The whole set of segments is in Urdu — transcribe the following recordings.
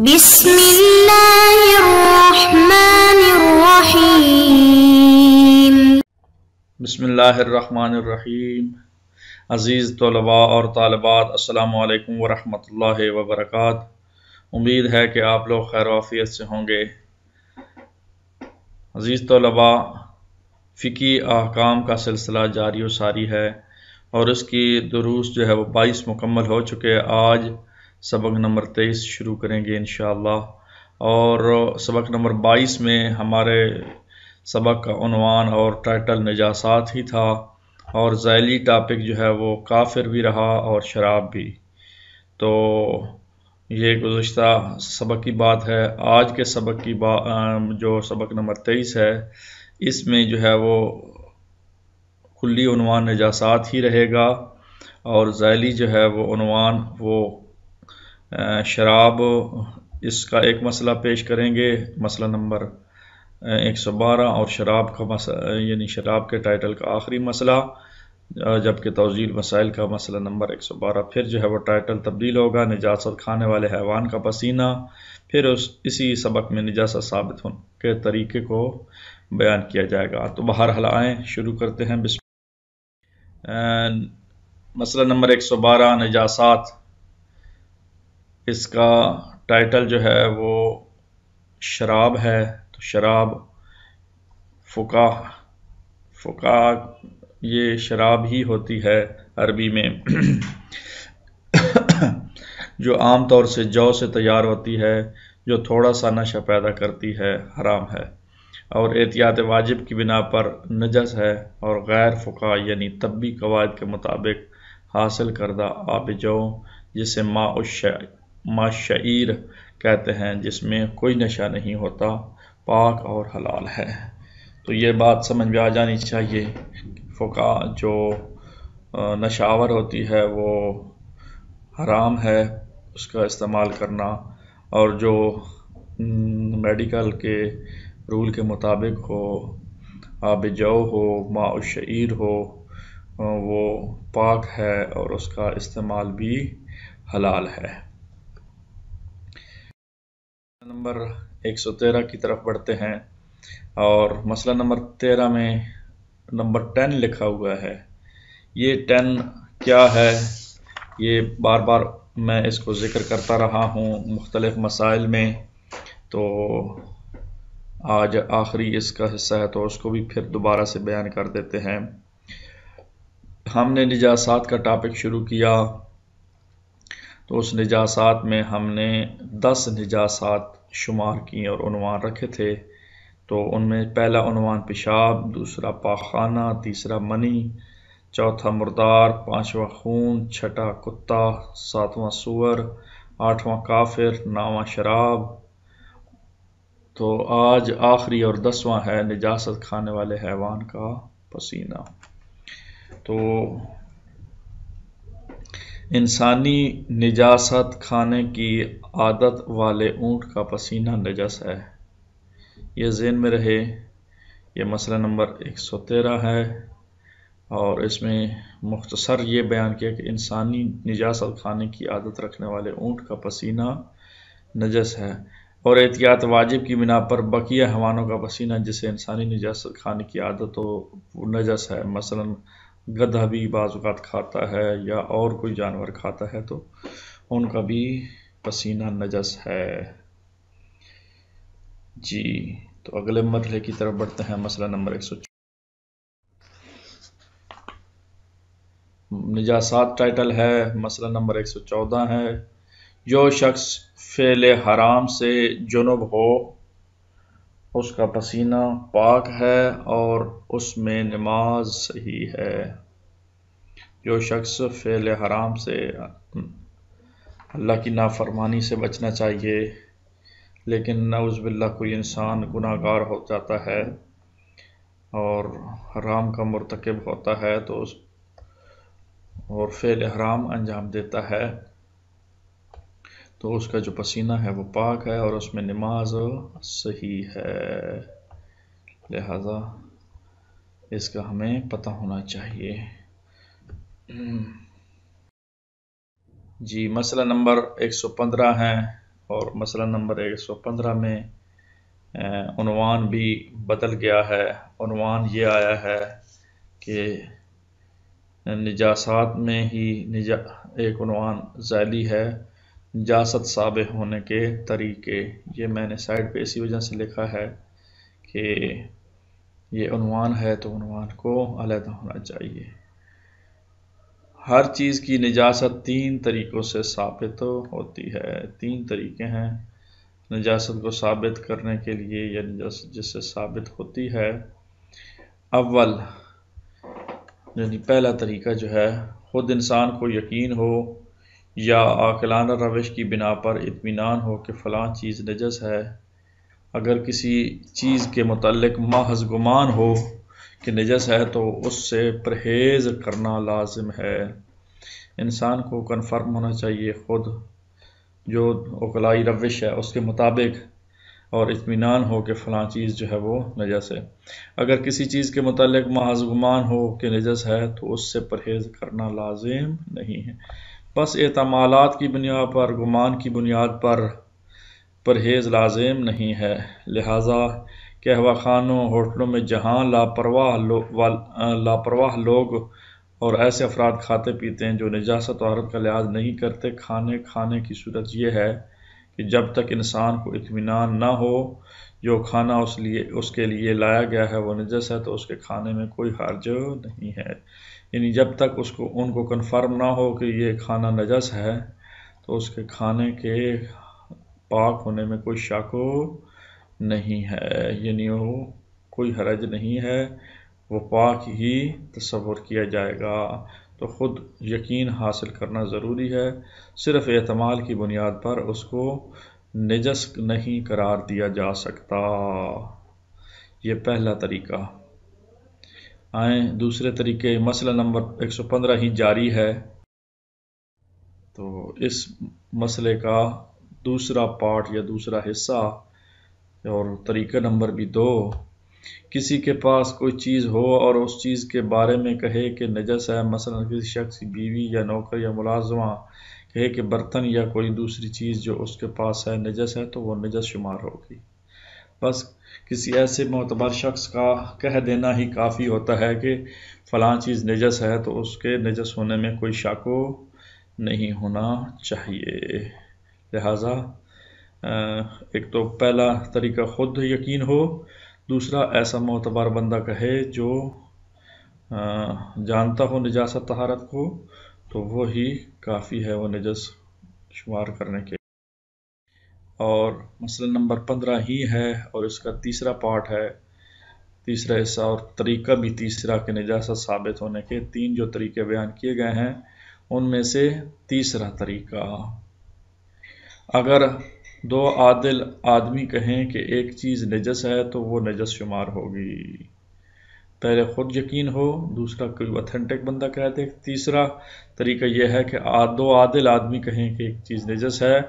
بسم اللہ الرحمن الرحیم۔ بسم اللہ الرحمن الرحیم۔ عزیز طلباء اور طالبات، السلام علیکم ورحمۃ اللہ وبرکاتہ۔ امید ہے کہ آپ لوگ خیر و عافیت سے ہوں گے۔ عزیز طلباء، فقہی احکام کا سلسلہ جاری و ساری ہے اور اس کی دروس جو ہے وہ 22 مکمل ہو چکے۔ آج سبق نمبر 23 شروع کریں گے انشاءاللہ، اور سبق نمبر 22 میں ہمارے سبق کا عنوان اور ٹائٹل نجاسات ہی تھا، اور ذیلی ٹاپک جو ہے وہ کافر بھی رہا اور شراب بھی۔ تو یہ گزشتہ سبق کی بات ہے۔ آج کے سبق کی جو سبق نمبر 23 ہے، اس میں جو ہے وہ کلی عنوان نجاسات ہی رہے گا، اور ذیلی جو ہے وہ عنوان وہ شراب، اس کا ایک مسئلہ پیش کریں گے، مسئلہ نمبر 112، اور شراب کا مسئلہ یعنی شراب کے ٹائٹل کا آخری مسئلہ، جبکہ توضیح مسائل کا مسئلہ نمبر 112۔ پھر جو ہے وہ ٹائٹل تبدیل ہوگا، نجاست کھانے والے حیوان کا پسینہ۔ پھر اسی سبق میں نجاست ثابت ہونے کے طریقے کو بیان کیا جائے گا۔ تو بہرحال آئیں شروع کرتے ہیں۔ مسئلہ نمبر 112، نجاسات۔ اس کا ٹائٹل جو ہے وہ شراب ہے۔ تو شراب فقہ یہ شراب ہی ہوتی ہے عربی میں جو عام طور سے جو سے تیار ہوتی ہے، جو تھوڑا سا نشہ پیدا کرتی ہے، حرام ہے اور احتیاط واجب کی بنا پر نجس ہے، اور غیر فقہ یعنی طبی قواعد کے مطابق حاصل کردہ آب جو، جسے ماء شعیر کہتے ہیں، جس میں کوئی نشہ نہیں ہوتا، پاک اور حلال ہے۔ تو یہ بات سمجھ میں آ جانی چاہیے۔ فقہ جو نشہ آور ہوتی ہے وہ حرام ہے اس کا استعمال کرنا، اور جو میڈیکل کے رول کے مطابق ہو، آب جو ہو، ماء شعیر ہو، وہ پاک ہے اور اس کا استعمال بھی حلال ہے۔ نمبر 113 کی طرف بڑھتے ہیں، اور مسئلہ نمبر 13 میں نمبر 10 لکھا ہوا ہے۔ یہ 10 کیا ہے؟ یہ بار بار میں اس کو ذکر کرتا رہا ہوں مختلف مسائل میں، تو آج آخری اس کا حصہ ہے تو اس کو بھی پھر دوبارہ سے بیان کر دیتے ہیں۔ ہم نے نجاسات کا ٹاپک شروع کیا، تو اس نجاسات میں ہم نے 10 نجاسات شمار کی اور عنوان رکھے تھے۔ تو ان میں پہلا عنوان پیشاب، دوسرا پاخانہ، تیسرا منی، چوتھا مردار، پانچواں خون، چھٹا کتا، ساتواں سور، آٹھواں کافر، نواں شراب۔ تو آج آخری اور 10واں ہے نجاست کھانے والے حیوان کا پسینہ۔ تو انسانی نجاست کھانے کی عادت والے اونٹ کا پسینہ نجس ہے۔ یہ ذہن میں رہے۔ یہ مسئلہ نمبر 113 ہے، اور اس میں مختصر یہ بیان کیا کہ انسانی نجاست کھانے کی عادت رکھنے والے اونٹ کا پسینہ نجس ہے، اور احتیاط واجب کی بنا پر بقیہ حیوانوں کا پسینہ جسے انسانی نجاست کھانے کی عادت ہو وہ نجس ہے۔ مثلا گدھا بھی بعض اوقات کھاتا ہے یا اور کوئی جانور کھاتا ہے، تو ان کا بھی پسینہ نجس ہے۔ جی، تو اگلے مرحلے کی طرف بڑھتے ہیں۔ مسئلہ نمبر 114، نجاسات ٹائٹل ہے۔ مسئلہ نمبر 114 ہے، جو شخص فعل حرام سے جنب ہو اس کا پسینہ پاک ہے اور اس میں نماز صحیح ہے۔ جو شخص فعل حرام سے، اللہ کی نافرمانی سے بچنا چاہیے، لیکن نعوذ باللہ کوئی انسان گناہ گار ہو جاتا ہے اور حرام کا مرتکب ہوتا ہے تو اور فعل حرام انجام دیتا ہے، تو اس کا جو پسینہ ہے وہ پاک ہے اور اس میں نماز صحیح ہے۔ لہذا اس کا ہمیں پتہ ہونا چاہیے۔ جی، مسئلہ نمبر 115 ہے، اور مسئلہ نمبر 115 میں عنوان بھی بدل گیا ہے۔ عنوان یہ آیا ہے کہ نجاسات میں ہی ایک عنوان ذیلی ہے، نجاست ثابت ہونے کے طریقے۔ یہ میں نے سائڈ پہ اسی وجہ سے لکھا ہے کہ یہ عنوان ہے تو عنوان کو علیحدہ ہونا چاہیے۔ ہر چیز کی نجاست 3 طریقوں سے ثابت ہوتی ہے۔ 3 طریقے ہیں نجاست کو ثابت کرنے کے لیے، یا نجاست جس سے ثابت ہوتی ہے۔ اول یعنی پہلا طریقہ جو ہے، خود انسان کو یقین ہو یا عاقلانہ روش کی بنا پر اطمینان ہو کہ فلاں چیز نجس ہے۔ اگر کسی چیز کے متعلق محض گمان ہو کہ نجس ہے تو اس سے پرہیز کرنا لازم ہے۔ انسان کو کنفرم ہونا چاہیے خود جو عقلائی روش ہے اس کے مطابق، اور اطمینان ہو کہ فلاں چیز جو ہے وہ نجس ہے۔ اگر کسی چیز کے متعلق محض گمان ہو کہ نجس ہے تو اس سے پرہیز کرنا لازم نہیں ہے۔ بس احتمالات کی بنیاد پر، گمان کی بنیاد پر پرہیز لازم نہیں ہے۔ لہذا قہوہ خانوں، ہوٹلوں میں جہاں لاپرواہ لوگ اور ایسے افراد کھاتے پیتے ہیں جو نجاست و عہرت کا لحاظ نہیں کرتے، کھانے کی صورت یہ ہے کہ جب تک انسان کو اطمینان نہ ہو جو کھانا اس کے لیے لایا گیا ہے وہ نجس ہے تو اس کے کھانے میں کوئی حرج نہیں ہے۔ یعنی جب تک ان کو کنفرم نہ ہو کہ یہ کھانا نجس ہے تو اس کے کھانے کے پاک ہونے میں کوئی شک نہیں ہے، یعنی وہ کوئی حرج نہیں ہے، وہ پاک ہی تصور کیا جائے گا۔ تو خود یقین حاصل کرنا ضروری ہے، صرف احتمال کی بنیاد پر اس کو نجس نہیں قرار دیا جا سکتا۔ یہ پہلا طریقہ۔ آئیں دوسرے طریقے، مسئلہ نمبر 115 ہی جاری ہے۔ تو اس مسئلے کا دوسرا پارٹ یا دوسرا حصہ اور طریقہ نمبر بھی 2، کسی کے پاس کوئی چیز ہو اور اس چیز کے بارے میں کہے کہ نجس ہے، مثلا کسی شخص کی بیوی یا نوکر یا ملازمہ کہے کہ برتن یا کوئی دوسری چیز جو اس کے پاس ہے نجس ہے تو وہ نجس شمار ہوگی۔ بس کسی ایسے معتبر شخص کا کہہ دینا ہی کافی ہوتا ہے کہ فلاں چیز نجس ہے تو اس کے نجس ہونے میں کوئی شک نہیں ہونا چاہیے۔ لہذا ایک تو پہلا طریقہ خود یقین ہو، دوسرا ایسا معتبر بندہ کہے جو جانتا ہو نجاست طہارت کو تو وہی کافی ہے وہ نجس شمار کرنے کے۔ اور مسئلہ نمبر 15 ہی ہے اور اس کا تیسرا پارٹ ہے، تیسرا حصہ اور طریقہ بھی تیسرا کہ نجاست ثابت ہونے کے 3 جو طریقے بیان کیے گئے ہیں ان میں سے تیسرا طریقہ۔ اگر 2 عادل آدمی کہیں کہ ایک چیز نجس ہے تو وہ نجس شمار ہوگی۔ پہلے خود یقین ہو، دوسرا کوئی اوتھینٹک بندہ کہہ دے۔ تیسرا طریقہ یہ ہے کہ 2 عادل آدمی کہیں کہ ایک چیز نجس ہے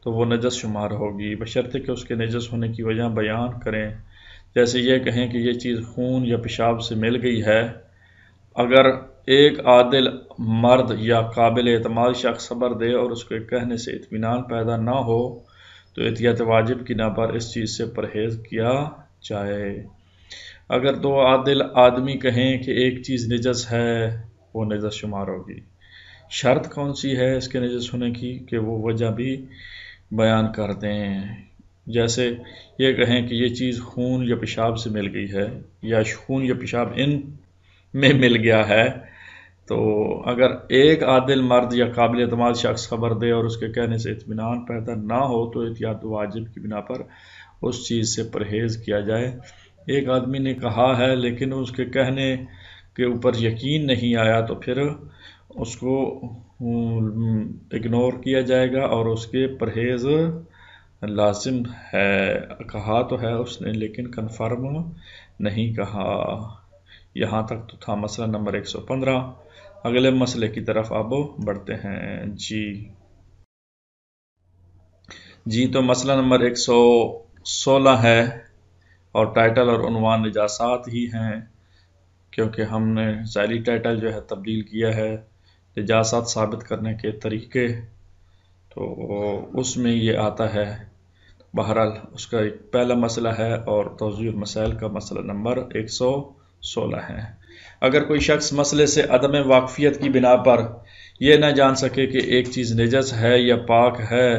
تو وہ نجس شمار ہوگی، بشرطے کہ اس کے نجس ہونے کی وجہ بیان کریں۔ جیسے یہ کہیں کہ یہ چیز خون یا پیشاب سے مل گئی ہے۔ اگر ایک عادل مرد یا قابل اعتماد شخص خبر دے اور اس کے کہنے سے اطمینان پیدا نہ ہو تو احتیاط واجب کی بنا پر اس چیز سے پرہیز کیا جائے۔ اگر 2 عادل آدمی کہیں کہ ایک چیز نجس ہے وہ نجس شمار ہوگی۔ شرط کون سی ہے اس کے نجس ہونے کی کہ وہ وجہ بھی بیان کر دیں۔ جیسے یہ کہیں کہ یہ چیز خون یا پیشاب سے مل گئی ہے یا خون یا پیشاب ان میں مل گیا ہے، تو اگر ایک عادل مرد یا قابل اعتماد شخص خبر دے اور اس کے کہنے سے اطمینان پیدا نہ ہو تو احتیاط واجب کی بنا پر اس چیز سے پرہیز کیا جائے۔ ایک آدمی نے کہا ہے لیکن اس کے کہنے کے اوپر یقین نہیں آیا تو پھر اس کو اگنور کیا جائے گا اور اس کے پرہیز لازم ہے۔ کہا تو ہے اس نے لیکن کنفرم نہیں کہا۔ یہاں تک تو تھا مسئلہ نمبر 115۔ اگلے مسئلے کی طرف اب بڑھتے ہیں۔ جی تو مسئلہ نمبر 116 ہے اور ٹائٹل اور عنوان نجاسات ہی ہیں، کیونکہ ہم نے ذیلی ٹائٹل جو ہے تبدیل کیا ہے نجاسات ثابت کرنے کے طریقے۔ تو اس میں یہ آتا ہے. بہرحال اس کا ایک پہلا مسئلہ ہے اور توضیح المسائل کا مسئلہ نمبر 116 ہے. اگر کوئی شخص مسئلے سے عدم واقفیت کی بنا پر یہ نہ جان سکے کہ ایک چیز نجس ہے یا پاک ہے،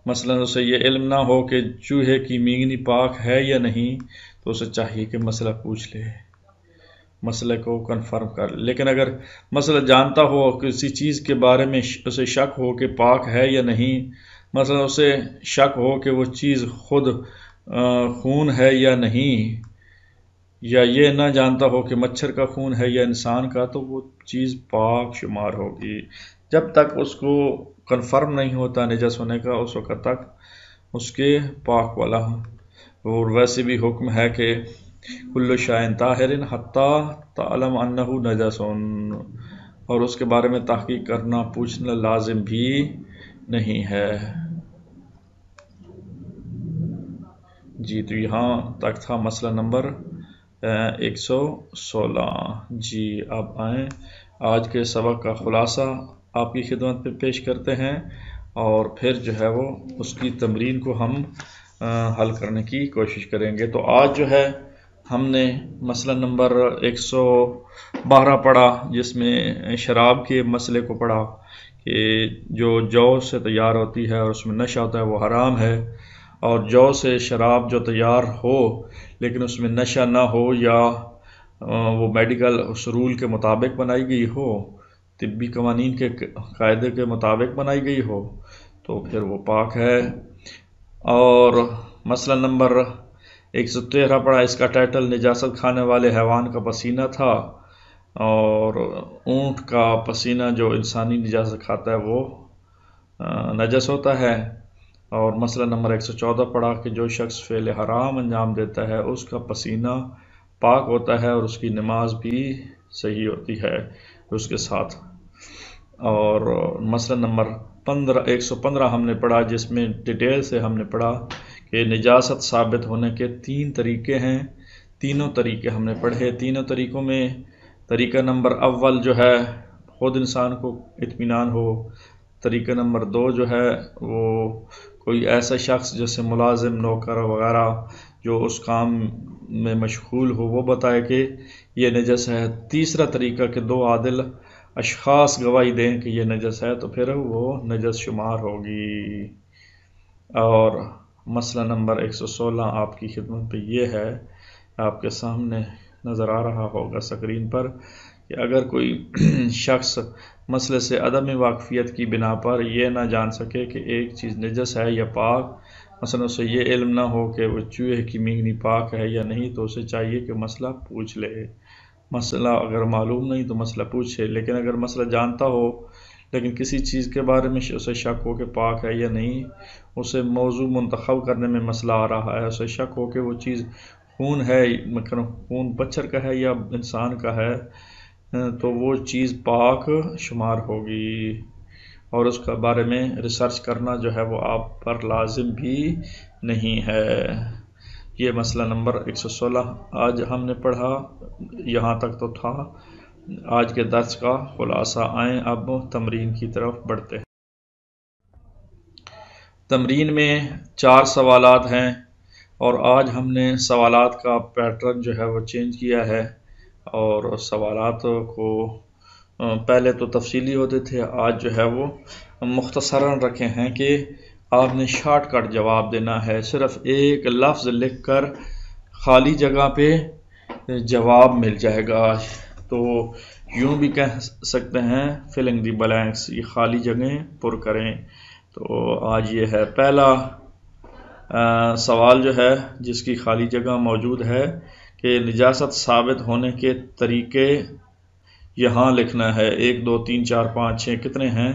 مثلا اسے یہ علم نہ ہو کہ چوہے کی مینگنی پاک ہے یا نہیں، تو اسے چاہیے کہ مسئلہ پوچھ لے، مسئلے کو کنفرم کر لے. لیکن اگر مسئلہ جانتا ہو، کسی چیز کے بارے میں اسے شک ہو کہ پاک ہے یا نہیں، مثلا اسے شک ہو کہ وہ چیز خود خون ہے یا نہیں، یا یہ نہ جانتا ہو کہ مچھر کا خون ہے یا انسان کا، تو وہ چیز پاک شمار ہوگی. جب تک اس کو کنفرم نہیں ہوتا نجس ہونے کا، اس وقت تک اس کے پاک والا. اور ویسے بھی حکم ہے کہ کل شیء طاہر حتی تعلم انہ نجس، اور اس کے بارے میں تحقیق کرنا، پوچھنا لازم بھی نہیں ہے. جی تو یہاں تک تھا مسئلہ نمبر 116. جی اب آئیں آج کے سبق کا خلاصہ آپ کی خدمت پہ پیش کرتے ہیں، اور پھر جو ہے وہ اس کی تمرین کو ہم حل کرنے کی کوشش کریں گے. تو آج جو ہے ہم نے مسئلہ نمبر 112 پڑھا، جس میں شراب کے مسئلے کو پڑھا کہ جو جو سے تیار ہوتی ہے اور اس میں نشہ ہوتا ہے وہ حرام ہے، اور جو سے شراب جو تیار ہو لیکن اس میں نشہ نہ ہو، یا وہ میڈیکل رول کے مطابق بنائی گئی ہو، طبی قوانین کے قاعدے کے مطابق بنائی گئی ہو، تو پھر وہ پاک ہے. اور مسئلہ نمبر 113 پڑھا، اس کا ٹائٹل نجاست کھانے والے حیوان کا پسینہ تھا، اور اونٹ کا پسینہ جو انسانی نجاست کھاتا ہے وہ نجس ہوتا ہے. اور مسئلہ نمبر 114 پڑھا کہ جو شخص فعل حرام انجام دیتا ہے اس کا پسینہ پاک ہوتا ہے اور اس کی نماز بھی صحیح ہوتی ہے اس کے ساتھ. اور مسئلہ نمبر 115 ہم نے پڑھا، جس میں ڈیٹیل سے ہم نے پڑھا کہ نجاست ثابت ہونے کے 3 طریقے ہیں. تینوں طریقے ہم نے پڑھے. تینوں طریقوں میں طریقہ نمبر اول جو ہے خود انسان کو اطمینان ہو، طریقہ نمبر 2 جو ہے وہ کوئی ایسا شخص جیسے ملازم، نوکر وغیرہ جو اس کام میں مشغول ہو وہ بتائے کہ یہ نجس ہے. تیسرا طریقہ کہ 2 عادل اشخاص گواہی دیں کہ یہ نجس ہے، تو پھر وہ نجس شمار ہوگی. اور مسئلہ نمبر 116 آپ کی خدمت پہ یہ ہے، آپ کے سامنے نظر آ رہا ہوگا اسکرین پر، کہ اگر کوئی شخص مسئلے سے عدم واقفیت کی بنا پر یہ نہ جان سکے کہ ایک چیز نجس ہے یا پاک، مثلا اسے یہ علم نہ ہو کہ وہ چوہے کی مینگنی پاک ہے یا نہیں، تو اسے چاہیے کہ مسئلہ پوچھ لے. مسئلہ اگر معلوم نہیں تو مسئلہ پوچھے. لیکن اگر مسئلہ جانتا ہو لیکن کسی چیز کے بارے میں اسے شک ہو کہ پاک ہے یا نہیں، اسے موضوع منتخب کرنے میں مسئلہ آ رہا ہے، اسے شک ہو کہ وہ چیز خون ہے، خون مچھر کا ہے یا انسان کا ہے، تو وہ چیز پاک شمار ہوگی، اور اس کے بارے میں ریسرچ کرنا جو ہے وہ آپ پر لازم بھی نہیں ہے. یہ مسئلہ نمبر 116 آج ہم نے پڑھا. یہاں تک تو تھا آج کے درس کا خلاصہ. آئیں اب تمرین کی طرف بڑھتے ہیں. تمرین میں 4 سوالات ہیں، اور آج ہم نے سوالات کا پیٹرن جو ہے وہ چینج کیا ہے، اور سوالات کو پہلے تو تفصیلی ہوتے تھے، آج جو ہے وہ مختصراً رکھے ہیں کہ آپ نے شارٹ کٹ جواب دینا ہے. صرف ایک لفظ لکھ کر خالی جگہ پہ جواب مل جائے گا. تو یوں بھی کہہ سکتے ہیں فلنگ دی بلینکس، یہ خالی جگہیں پر کریں. تو آج یہ ہے پہلا سوال جو ہے جس کی خالی جگہ موجود ہے کہ نجاست ثابت ہونے کے طریقے یہاں لکھنا ہے. 1 2 3 4 5 6 کتنے ہیں؟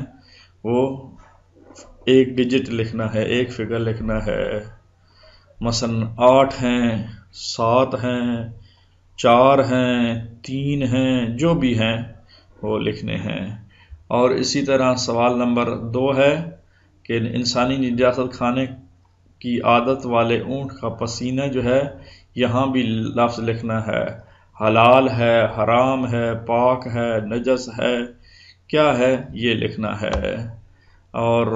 وہ ایک ڈیجٹ لکھنا ہے، ایک فگر لکھنا ہے. مثلا 8 ہیں، 7 ہیں، 4 ہیں، 3 ہیں، جو بھی ہیں وہ لکھنے ہیں. اور اسی طرح سوال نمبر 2 ہے کہ انسانی نجاست کھانے کی عادت والے اونٹ کا پسینہ جو ہے یہاں بھی لفظ لکھنا ہے، حلال ہے، حرام ہے، پاک ہے، نجس ہے، کیا ہے یہ لکھنا ہے. اور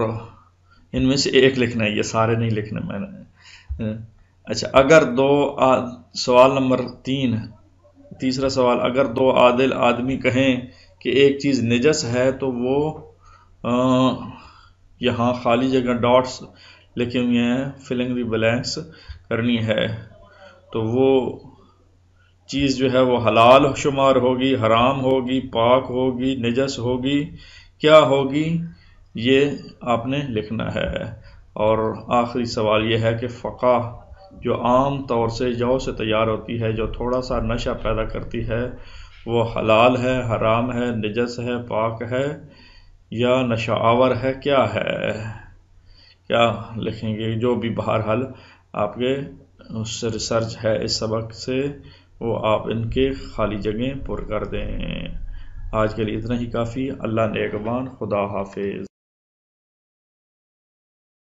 ان میں سے ایک لکھنا ہے، یہ سارے نہیں لکھنے میں نے۔ اچھا، اگر سوال نمبر 3، تیسرا سوال، اگر 2 عادل آدمی کہیں کہ ایک چیز نجس ہے تو وہ یہاں خالی جگہ ڈاٹس لکھے ہوئے ہیں، فلنگ دی بلینکس کرنی ہے، تو وہ چیز جو ہے وہ حلال شمار ہوگی، حرام ہوگی، پاک ہوگی، نجس ہوگی، کیا ہوگی، یہ آپ نے لکھنا ہے۔ اور آخری سوال یہ ہے کہ فقہ جو عام طور سے جو سے تیار ہوتی ہے، جو تھوڑا سا نشہ پیدا کرتی ہے، وہ حلال ہے، حرام ہے، نجس ہے، پاک ہے یا نشہ آور ہے، کیا ہے، کیا لکھیں گے؟ جو بھی بہرحال آپ کے اس سے ریسرچ ہے اس سبق سے، وہ آپ ان کے خالی جگہیں پر کر دیں۔ آج کے لیے اتنا ہی کافی۔ اللہ نگہبان، خدا حافظ۔